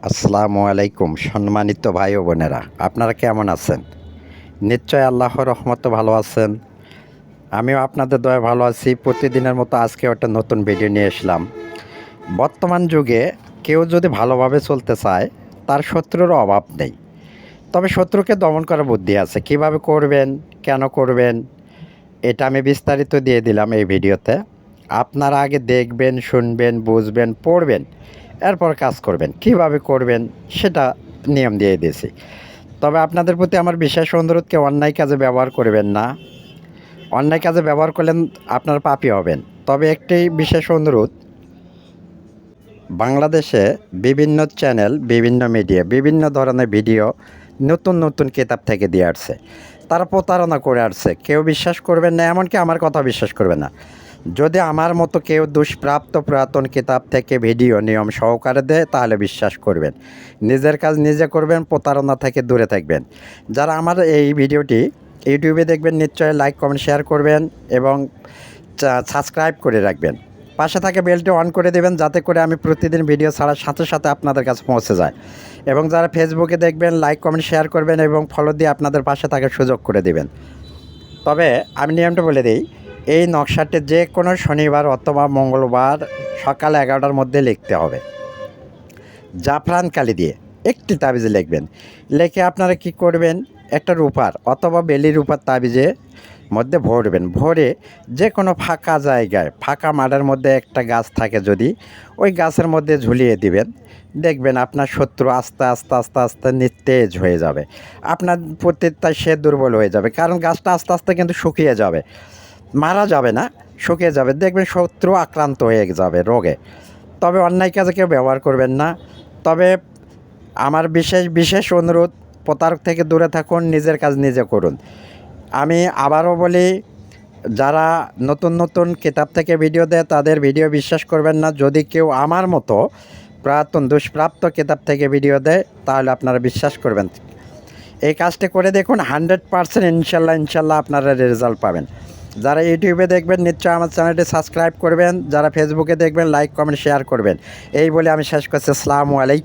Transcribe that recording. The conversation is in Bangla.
আসসালামু আলাইকুম সম্মানিত ভাই ও বোনেরা, আপনারা কেমন আছেন? নিশ্চয় আল্লাহর রহমতে ভালো আছেন। আমিও আপনাদের দয়ায় ভালো আছি। প্রতিদিনের মতো আজকেও একটা নতুন ভিডিও নিয়ে আসলাম। বর্তমান যুগে কেউ যদি ভালোভাবে চলতে চায়, তার শত্রুর অভাব নেই। তবে শত্রুকে দমন করার বুদ্ধি আছে। কিভাবে করবেন, কেন করবেন, এটা আমি বিস্তারিত দিয়ে দিলাম এই ভিডিওতে। আপনারা আগে দেখবেন, শুনবেন, বুঝবেন, পড়বেন, এরপর কাজ করবেন। কিভাবে করবেন সেটা নিয়ম দিয়ে দিয়েছি। তবে আপনাদের প্রতি আমার বিশেষ অনুরোধ, কেউ অন্যায় কাজে ব্যবহার করবেন না। অন্যায় কাজে ব্যবহার করলেন আপনারা পাপী হবেন। তবে একটি বিশেষ অনুরোধ, বাংলাদেশে বিভিন্ন চ্যানেল, বিভিন্ন মিডিয়া, বিভিন্ন ধরনের ভিডিও নতুন নতুন কিতাব থেকে দিয়ে আসছে। তারা প্রতারণা করে আসছে। কেউ বিশ্বাস করবেন না, এমনকি আমার কথা বিশ্বাস করবে না। যদি আমার মতো কেউ দুষ্প্রাপ্ত পুরাতন কিতাব থেকে ভিডিও নিয়ম সহকারে দেয়, তাহলে বিশ্বাস করবেন। নিজের কাজ নিজে করবেন, প্রতারণা থেকে দূরে থাকবেন। যারা আমার এই ভিডিওটি ইউটিউবে দেখবেন, নিশ্চয়ই লাইক, কমেন্ট, শেয়ার করবেন এবং সাবস্ক্রাইব করে রাখবেন। পাশে থাকা বেলটি অন করে দেবেন, যাতে করে আমি প্রতিদিন ভিডিও ছাড়ার সাথে সাথে আপনাদের কাছে পৌঁছে যায়। এবং যারা ফেসবুকে দেখবেন, লাইক, কমেন্ট, শেয়ার করবেন এবং ফলো দিয়ে আপনাদের পাশে থাকার সুযোগ করে দেবেন। তবে আমি নিয়মটা বলে দিই, এই নকশাটি যে কোনো শনিবার অথবা মঙ্গলবার সকাল 11টার মধ্যে লিখতে হবে। জাফরান কালি দিয়ে একটি তাবিজে লিখবেন। লিখে আপনারা কি করবেন, একটা রূপার অথবা বেলি রূপার তাবিজে মধ্যে ভরবেন। ভরে যে কোনো ফাঁকা জায়গায়, ফাঁকা মাঠের মধ্যে একটা গাছ থাকে, যদি ওই গাছের মধ্যে ঝুলিয়ে দিবেন, দেখবেন আপনার শত্রু আস্তে আস্তে আস্তে আস্তে নিস্তেজ হয়ে যাবে। আপনার প্রত্যেকটাই সে দুর্বল হয়ে যাবে, কারণ গাছটা আস্তে আস্তে কিন্তু শুকিয়ে যাবে। মারা যাবে না, শুকিয়ে যাবে। দেখবেন শত্রু আক্রান্ত হয়ে যাবে রোগে। তবে অন্যায় কাজে কেউ ব্যবহার করবেন না। তবে আমার বিশেষ বিশেষ অনুরোধ, প্রতারক থেকে দূরে থাকুন, নিজের কাজ নিজে করুন। আমি আবারও বলি, যারা নতুন নতুন কিতাব থেকে ভিডিও দেয়, তাদের ভিডিও বিশ্বাস করবেন না। যদি কেউ আমার মতো পুরাতন দুষ্প্রাপ্ত কিতাব থেকে ভিডিও দেয়, তাহলে আপনারা বিশ্বাস করবেন। এই কাজটি করে দেখুন, 100% ইনশাল্লাহ আপনারা রেজাল্ট পাবেন। যারা ইউটিউবে দেখবেন, নিশ্চয়ই আমার চ্যানেলটি সাবস্ক্রাইব করবেন। যারা ফেসবুকে দেখবেন, লাইক, কমেন্ট, শেয়ার করবেন। এই বলে আমি শেষ করছি। আসসালামু আলাইকুম।